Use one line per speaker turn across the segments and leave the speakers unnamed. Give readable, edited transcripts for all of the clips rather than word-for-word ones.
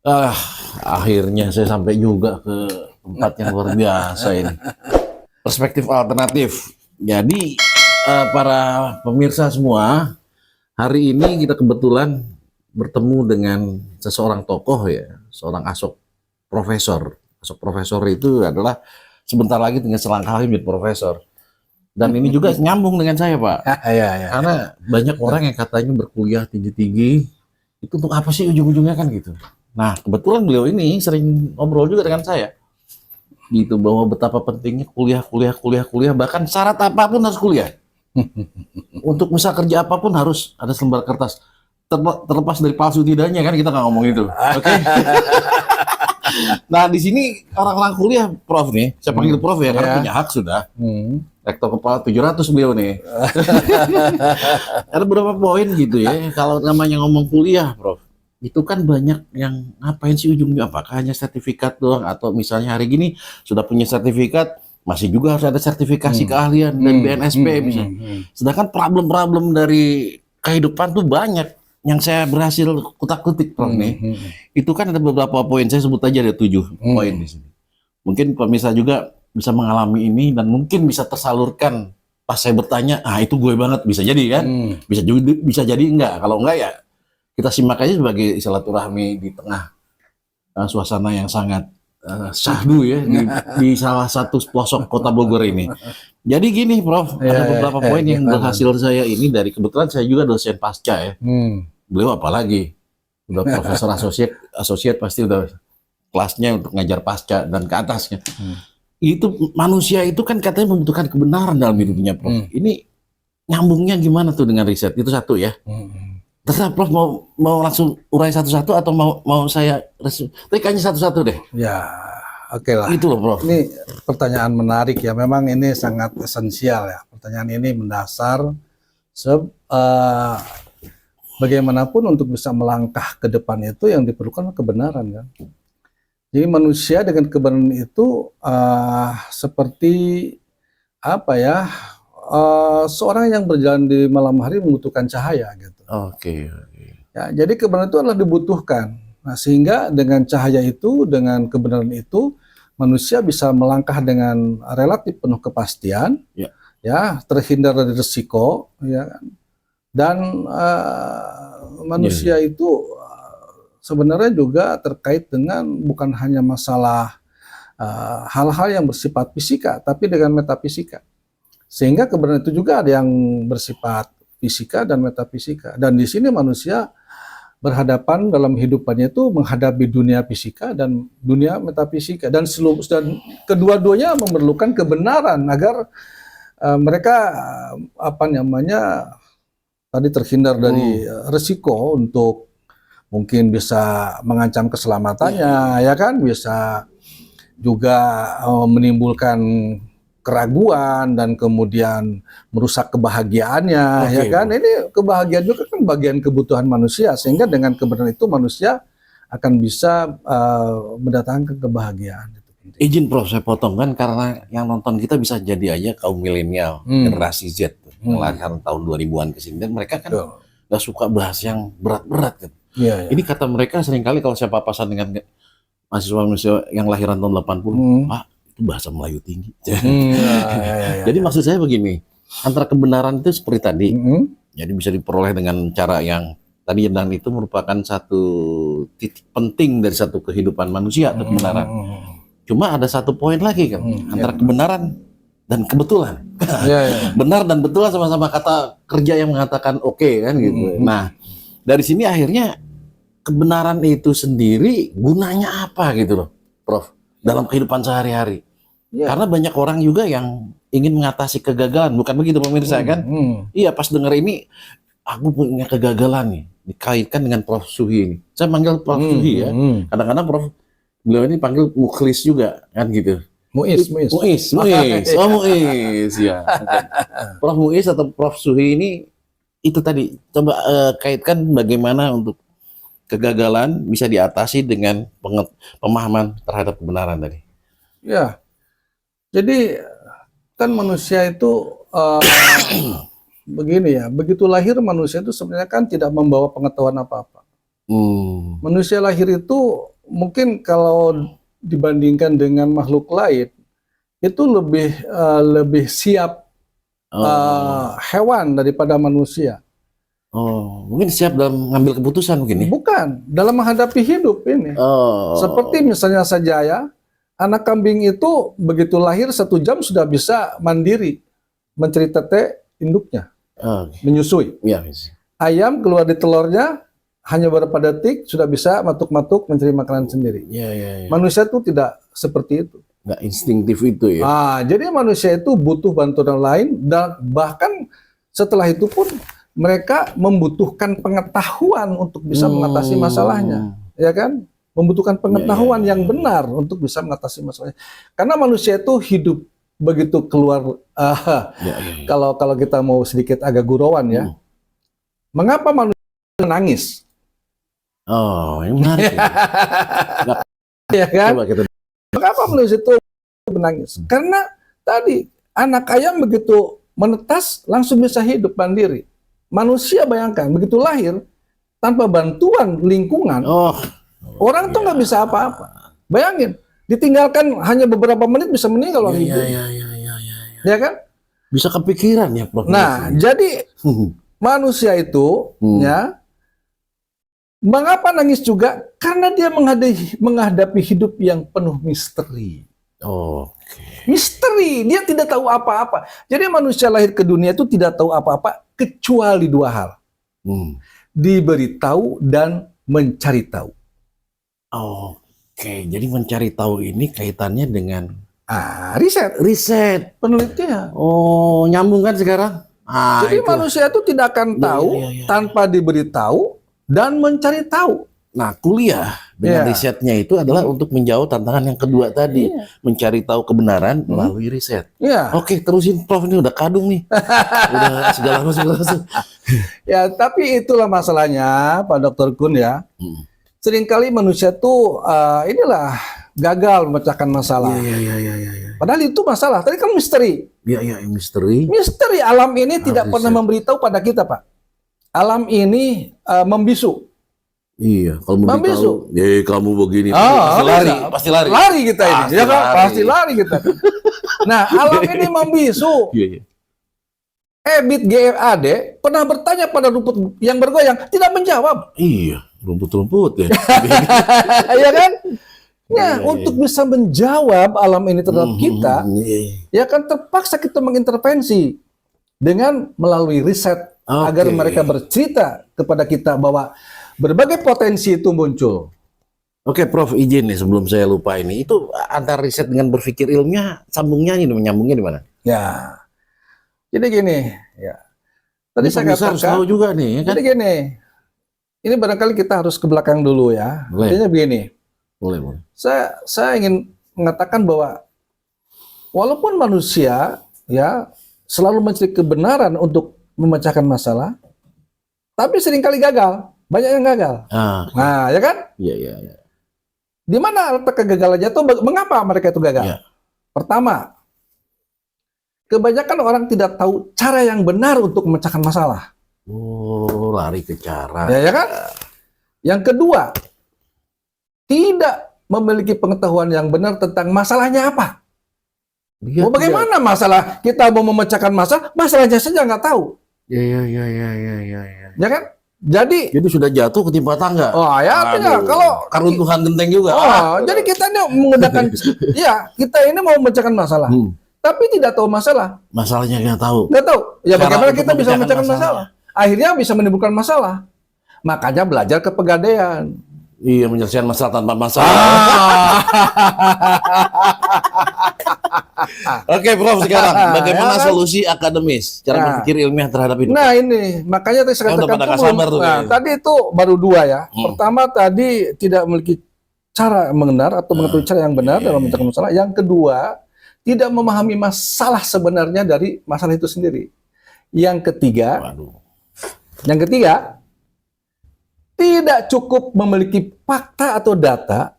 Ah, akhirnya saya sampai juga ke tempat yang luar biasa ini. Perspektif alternatif. Jadi, para pemirsa semua, hari ini kita kebetulan bertemu dengan seseorang tokoh ya, seorang asok profesor. Asok profesor itu adalah sebentar lagi dengan selangkah lagi menjadi profesor. Dan ini juga nyambung dengan saya, Pak.
Ya, ya.
Karena banyak orang yang katanya berkuliah tinggi-tinggi, itu untuk apa sih ujung-ujungnya kan gitu. Nah, kebetulan beliau ini sering ngobrol juga dengan saya. Gitu, bahwa betapa pentingnya kuliah, bahkan syarat apapun harus kuliah. Untuk bisa kerja apapun harus ada selembar kertas. Terlepas dari palsu tidaknya kan kita nggak ngomong itu. Oke. Nah, di sini orang-orang kuliah, Prof nih, saya panggil Prof ya, karena punya hak sudah. Rektor kepala 700 beliau nih. Ada beberapa poin gitu ya, kalau namanya ngomong kuliah, Prof. Itu kan banyak yang ngapain sih ujungnya, apakah hanya sertifikat doang, atau misalnya hari gini sudah punya sertifikat, masih juga harus ada sertifikasi keahlian dan BNSP misalnya. Sedangkan problem-problem dari kehidupan tuh banyak yang saya berhasil kutak-kutik, Prof nih. Itu kan ada beberapa poin, saya sebut aja ada 7 poin di sini. Mungkin pemirsa juga bisa mengalami ini dan mungkin bisa tersalurkan pas saya bertanya, itu gue banget, bisa jadi kan? Bisa jadi enggak. Kalau enggak ya kita simak aja sebagai silaturahmi di tengah suasana yang sangat syahdu ya di salah satu pelosok kota Bogor ini. Jadi gini, Prof, ada beberapa poin yang berhasil saya ini dari kebetulan saya juga dosen pasca ya. Beliau apalagi udah profesor asosiat pasti udah kelasnya untuk ngajar pasca dan ke atasnya. Itu manusia itu kan katanya membutuhkan kebenaran dalam hidupnya, Prof. Ini nyambungnya gimana tuh dengan riset? Itu satu ya. Terserah Prof mau langsung urai satu-satu atau mau saya tapi kayaknya satu-satu deh.
Ya, oke lah.
Itu loh, Prof.
Ini pertanyaan menarik ya. Memang ini sangat esensial ya. Pertanyaan ini mendasar. Bagaimanapun untuk bisa melangkah ke depan itu yang diperlukan kebenaran kan. Jadi manusia dengan kebenaran itu seperti apa ya? Seorang yang berjalan di malam hari membutuhkan cahaya gitu.
Oke.
Ya, jadi kebenaran itu adalah dibutuhkan. Nah, sehingga dengan cahaya itu, dengan kebenaran itu, manusia bisa melangkah dengan relatif penuh kepastian, ya, terhindar dari risiko, ya kan. Dan manusia itu sebenarnya juga terkait dengan bukan hanya masalah hal-hal yang bersifat fisika, tapi dengan metafisika. Sehingga kebenaran itu juga ada yang bersifat fisika dan metafisika. Dan di sini manusia berhadapan dalam hidupannya itu menghadapi dunia fisika dan dunia metafisika. Dan kedua-duanya memerlukan kebenaran agar mereka tadi terhindar dari resiko untuk mungkin bisa mengancam keselamatannya, ya kan, bisa juga menimbulkan keraguan dan kemudian merusak kebahagiaannya, ya kan. Ini kebahagiaan juga kan bagian kebutuhan manusia, sehingga dengan kebenaran itu manusia akan bisa mendatangkan kebahagiaan.
Izin Prof, saya potong kan karena yang nonton kita bisa jadi aja kaum milenial, generasi Z, yang lahir tahun 2000-an ke sini, dan mereka kan nggak suka bahas yang berat-berat kan. Ini kata mereka seringkali kalau saya papasan dengan mahasiswa yang lahiran tahun 80, Pak, itu bahasa Melayu tinggi. Jadi maksud saya begini, antara kebenaran itu seperti tadi, jadi bisa diperoleh dengan cara yang tadi, dan itu merupakan satu titik penting dari satu kehidupan manusia atau kebenaran. Cuma ada satu poin lagi kan, antara kebenaran dan kebetulan. Benar dan betul sama-sama kata kerja yang mengatakan oke kan gitu. Nah, dari sini akhirnya kebenaran itu sendiri gunanya apa gitu loh, Prof, dalam kehidupan sehari-hari. Karena banyak orang juga yang ingin mengatasi kegagalan, bukan begitu pemirsa kan? Iya, pas dengar ini, aku punya kegagalan nih, dikaitkan dengan Prof Suhi ini. Saya manggil Prof Suhi ya, kadang-kadang Prof, beliau ini panggil Mukhlis juga kan gitu.
Muiz
ya. Prof Muiz atau Prof Suhi ini, itu tadi, coba kaitkan bagaimana untuk kegagalan bisa diatasi dengan pemahaman terhadap kebenaran tadi.
Ya, jadi kan manusia itu begini ya, begitu lahir manusia itu sebenarnya kan tidak membawa pengetahuan apa-apa. Manusia lahir itu mungkin kalau dibandingkan dengan makhluk lain itu lebih siap hewan daripada manusia.
Oh, mungkin siap dalam mengambil keputusan mungkin ya?
Bukan, dalam menghadapi hidup ini. Seperti misalnya saja ya, anak kambing itu begitu lahir 1 jam sudah bisa mandiri mencari tete induknya, menyusui.
Iya.
Ayam keluar di telurnya hanya beberapa detik sudah bisa matuk-matuk mencari makanan sendiri.
Iya.
Manusia itu tidak seperti itu.
Nggak instingtif itu ya?
Jadi manusia itu butuh bantuan lain, dan bahkan setelah itu pun mereka membutuhkan pengetahuan untuk bisa mengatasi masalahnya, ya kan? Membutuhkan pengetahuan yang benar untuk bisa mengatasi masalahnya. Karena manusia itu hidup begitu keluar. Kalau kita mau sedikit agak gurauan ya, mengapa manusia menangis?
Oh, ini menarik.
Ya kan?
Coba kita...
Mengapa manusia itu menangis? Karena tadi anak ayam begitu menetas langsung bisa hidup mandiri. Manusia bayangkan begitu lahir tanpa bantuan lingkungan, orang tuh nggak bisa apa-apa. Bayangin, ditinggalkan hanya beberapa menit bisa meninggal orang itu. Ya kan?
Bisa kepikiran ya, Prof.
Nah, jadi manusia itu ya, mengapa nangis juga? Karena dia menghadapi hidup yang penuh misteri. Misteri, dia tidak tahu apa-apa. Jadi manusia lahir ke dunia itu tidak tahu apa-apa kecuali 2 hal. Diberitahu dan mencari tahu.
Jadi mencari tahu ini kaitannya dengan
riset, penelitian.
Nyambung kan sekarang?
Jadi manusia itu tidak akan tahu tanpa diberitahu dan mencari tahu.
Nah, kuliah dengan risetnya itu adalah untuk menjawab tantangan yang kedua tadi, mencari tahu kebenaran melalui riset. Oke, terusin Prof, ini udah kadung nih. Udah segala macam.
Ya, tapi itulah masalahnya, Pak Dr. Kun ya. Seringkali manusia tuh inilah gagal memecahkan masalah. Padahal itu masalah. Tadi kan misteri.
Misteri.
Misteri alam ini tidak pernah memberitahu pada kita, Pak. Alam ini membisu.
Kalau memberitahu, kamu begini, pasti lari.
Lari kita ini, ya kan? Pasti lari kita. Nah, alam ini membisu. Ebit GRAD pernah bertanya pada rumput yang bergoyang, tidak menjawab.
Rumput-rumput ya.
Ya kan? Untuk bisa menjawab alam ini terhadap kita, ya kan terpaksa kita mengintervensi dengan melalui riset agar mereka bercerita kepada kita bahwa berbagai potensi itu muncul.
Oke, Prof, izin nih sebelum saya lupa ini, itu antara riset dengan berpikir ilmiah nyambungnya di mana?
Ya, jadi gini, ya. Tadi saya
harus tahu juga nih, kan?
Jadi gini, ini barangkali kita harus ke belakang dulu ya. Artinya begini.
Boleh.
Saya ingin mengatakan bahwa walaupun manusia ya selalu mencari kebenaran untuk memecahkan masalah, tapi seringkali gagal. Banyak yang gagal. Nah, ya kan?
Iya.
Di mana letak kegagalannya itu? Mengapa mereka itu gagal? Pertama, kebanyakan orang tidak tahu cara yang benar untuk memecahkan masalah.
Lari ke cara.
Ya kan? Yang kedua, tidak memiliki pengetahuan yang benar tentang masalahnya apa. Bagaimana masalah? Kita mau memecahkan masalah, masalahnya saja nggak tahu.
Iya.
Ya kan? Jadi
sudah jatuh ketimpa tangga.
Artinya kalau
keruntuhan genteng juga.
Jadi kita ini menggunakan kita ini mau memecahkan masalah. Tapi tidak tahu masalah.
Masalahnya nggak tahu.
Ya bagaimana kita bisa memecahkan masalah? Akhirnya bisa menimbulkan masalah. Makanya belajar kepegadaian.
Menyelesaikan masalah tanpa masalah. Oke, Prof, sekarang bagaimana solusi akademis cara berpikir ilmiah terhadap itu?
Nah, ini makanya tadi saya katakan tadi itu baru 2 ya. Pertama tadi tidak memiliki cara mengenal atau mengetahui cara yang benar dalam memecahkan masalah. Yang kedua, tidak memahami masalah sebenarnya dari masalah itu sendiri. Yang ketiga, tidak cukup memiliki fakta atau data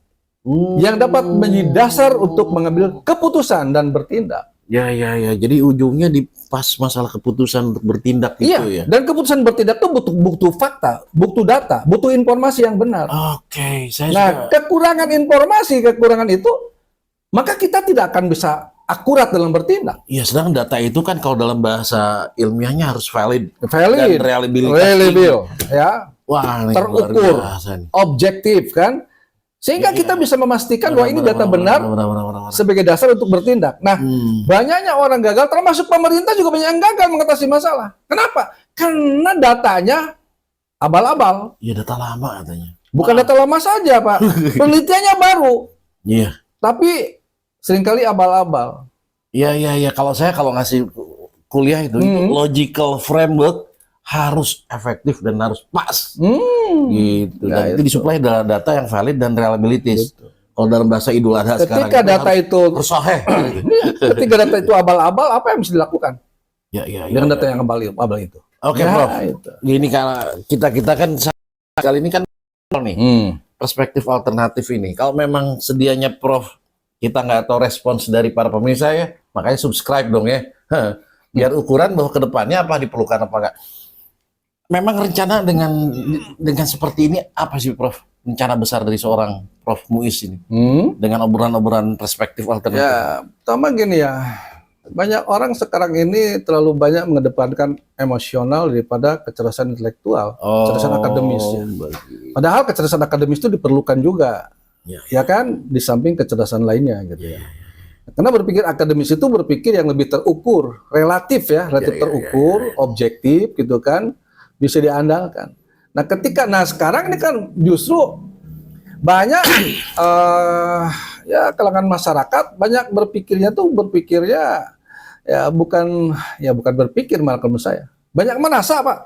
yang dapat menjadi dasar untuk mengambil keputusan dan bertindak.
Ya, ya, ya. Jadi ujungnya di pas masalah keputusan untuk bertindak
Iya,
gitu ya.
dan keputusan bertindak itu butuh fakta, butuh data, butuh informasi yang benar.
Oke, saya
Nah,
juga.
kekurangan informasi, kekurangan itu, maka kita tidak akan bisa akurat dalam bertindak.
Ya, sedang data itu kan kalau dalam bahasa ilmiahnya harus valid dan
Valid,
reliabilitas
reliable, ya,
Wah, ini luar
terukur,
biasa nih.
objektif, kan? Sehingga kita bisa memastikan bahwa ini data benar
Benar.
sebagai dasar untuk bertindak. Nah,
Hmm.
banyaknya orang gagal, termasuk pemerintah juga banyak yang gagal mengatasi masalah. Kenapa? Karena datanya abal-abal.
Ya, data lama katanya.
Bukan data lama saja, Pak. Penelitiannya baru,
Iya.
tapi seringkali abal-abal.
Iya. Kalau ngasih kuliah itu logical framework harus efektif dan harus pas. Gitu.
Ya,
Dan itu disuplai dari data yang valid dan reliabilities. Kalau dalam bahasa Idul Adha sekarang
Ketika data itu,
harus sahih.
ketika data itu abal-abal, apa yang mesti dilakukan
Ya.
dengan data yang abal itu?
Oke,
Ya,
Prof.
itu.
Gini kalau kita kan kali ini kan nih perspektif alternatif ini. Kalau memang sedianya Prof kita nggak tahu respons dari para pemirsa ya, makanya subscribe dong ya. Biar ukuran bahwa kedepannya apa diperlukan apa enggak. Memang rencana dengan seperti ini apa sih Prof? Rencana besar dari seorang Prof Muiz ini dengan obrolan-obrolan perspektif alternatif.
Ya, pertama gini ya, banyak orang sekarang ini terlalu banyak mengedepankan emosional daripada kecerdasan intelektual, kecerdasan akademis. Ya. Padahal kecerdasan akademis itu diperlukan juga, ya kan, di samping kecerdasan lainnya gitu ya. Karena berpikir akademis itu berpikir yang lebih terukur, relatif terukur, objektif gitu kan, bisa diandalkan. Nah, sekarang ini kan justru banyak ya kalangan masyarakat banyak berpikirnya bukan berpikir malah menurut saya. Banyak merasa, Pak.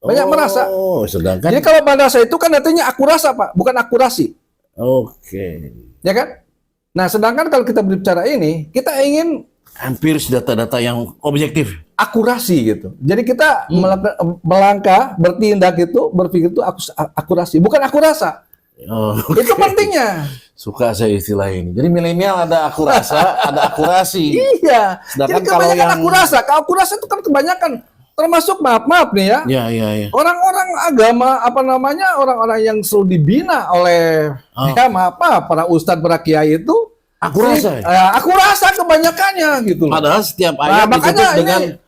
Banyak merasa.
Sedangkan
Jadi kalau merasa itu kan artinya aku rasa, Pak, bukan akurasi.
Oke.
Ya kan? Nah, sedangkan kalau kita berbicara ini, kita ingin
Hampir data-data yang objektif.
akurasi gitu. Jadi kita melangkah, bertindak itu, berpikir itu akurasi, bukan aku rasa. Itu pentingnya.
Suka saya istilah ini. Jadi milenial ada akurasa, ada akurasi.
Iya.
Sedangkan
Jadi kebanyakan aku rasa itu kan kebanyakan, termasuk maaf nih ya.
Iya.
Orang-orang agama orang-orang yang selalu dibina oleh para ustadz, para kiai itu. Aku rasa kebanyakannya gitu loh.
Padahal setiap ayat ditutup dengan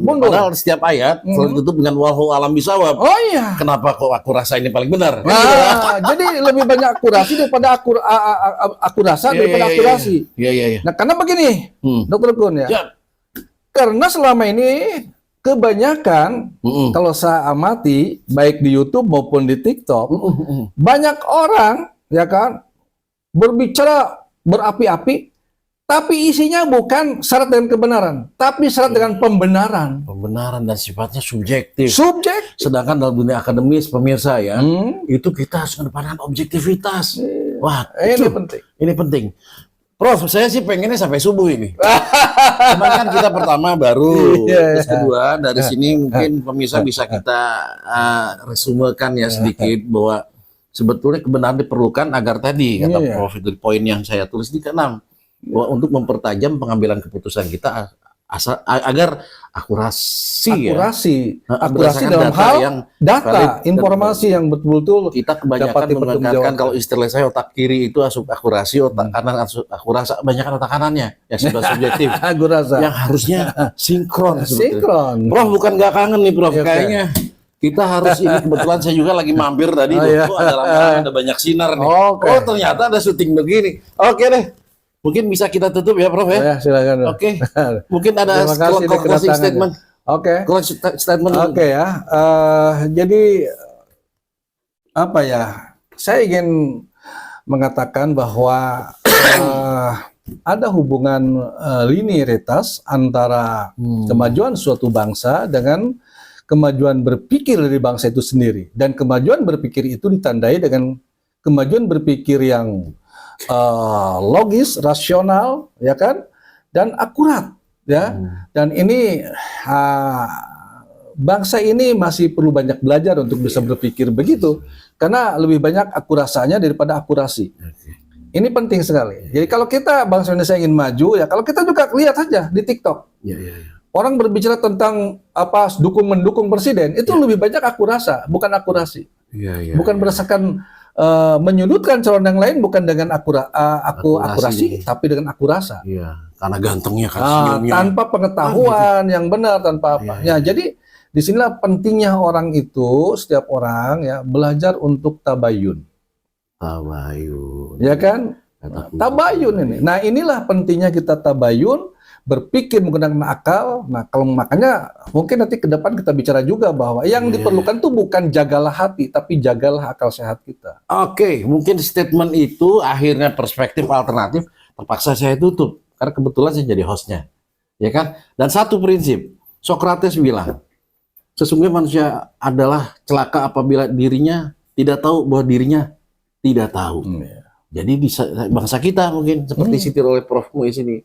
mundur.
Padahal setiap ayat selalu ditutup dengan walhu alam bisawab.
Oh iya.
Kenapa kok aku rasa ini paling benar?
Jadi lebih banyak akurasi daripada akurasi.
Iya.
Nah, karena begini, Dokter Kun ya. Karena selama ini kebanyakan kalau saya amati baik di YouTube maupun di TikTok, banyak orang ya kan berbicara berapi-api, tapi isinya bukan syarat dengan kebenaran, tapi syarat dengan pembenaran.
Pembenaran dan sifatnya subjektif.
Sedangkan
dalam dunia akademis, pemirsa ya, itu kita harus mengedepankan objektivitas. Wah, ini penting. Prof, saya sih pengennya sampai subuh ini. Cuman kan kita pertama baru, terus kedua dari sini mungkin pemirsa bisa kita resumekan ya sedikit bahwa sebetulnya kebenaran diperlukan agar tadi kata Prof itu poin yang saya tulis di ke-6 bahwa untuk mempertajam pengambilan keputusan kita agar akurasi dalam hal
yang data informasi yang betul-betul
kita kebanyakan menekankan kalau istilah saya otak kiri itu akurasi, otak kanan akurasa, banyak otak kanannya yang sudah subjektif yang harusnya sinkron. Prof bukan nggak kangen nih Prof, kayaknya kita harus ini kebetulan saya juga lagi mampir tadi ada banyak sinar nih. Ternyata ada syuting begini. Oke deh. Mungkin bisa kita tutup ya Prof ya.
Silakan.
Oke. Mungkin ada closing statement. Closing statement.
Ya. Jadi apa ya? Saya ingin mengatakan bahwa ada hubungan linearitas antara kemajuan suatu bangsa dengan kemajuan berpikir dari bangsa itu sendiri, dan kemajuan berpikir itu ditandai dengan kemajuan berpikir yang logis, rasional, ya kan, dan akurat, ya. Dan ini bangsa ini masih perlu banyak belajar untuk bisa berpikir begitu, karena lebih banyak akurasanya daripada akurasi. Ini penting sekali. Jadi kalau kita bangsa Indonesia ingin maju, ya kalau kita juga lihat saja di TikTok.
Iya.
Orang berbicara tentang apa mendukung presiden, itu lebih banyak aku rasa, bukan akurasi.
Iya.
Bukan berdasarkan menyudutkan calon yang lain, bukan dengan akurasi, tapi dengan akurasa.
Iya, karena gantengnya kan senyumnya.
Tanpa pengetahuan yang benar, tanpa apa. Ya, jadi disinilah pentingnya orang itu, setiap orang ya belajar untuk tabayun.
Tabayun.
Ya kan? Tabayun ini. Nah, inilah pentingnya kita tabayun, berpikir menggunakan akal. Nah, kalau makanya mungkin nanti ke depan kita bicara juga bahwa yang diperlukan tuh bukan jagalah hati, tapi jagalah akal sehat kita.
Oke, mungkin statement itu akhirnya perspektif alternatif terpaksa saya tutup karena kebetulan saya jadi hostnya, ya kan? Dan satu prinsip, Socrates bilang, sesungguhnya manusia adalah celaka apabila dirinya tidak tahu bahwa dirinya tidak tahu. Jadi di bangsa kita mungkin seperti disintir oleh Prof Muiz ini,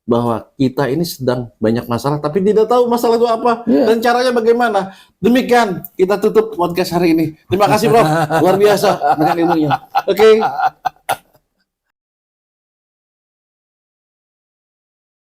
bahwa kita ini sedang banyak masalah tapi tidak tahu masalah itu apa dan caranya bagaimana. Demikian kita tutup podcast hari ini. Terima kasih Prof, luar biasa dengan ilmunya. Oke.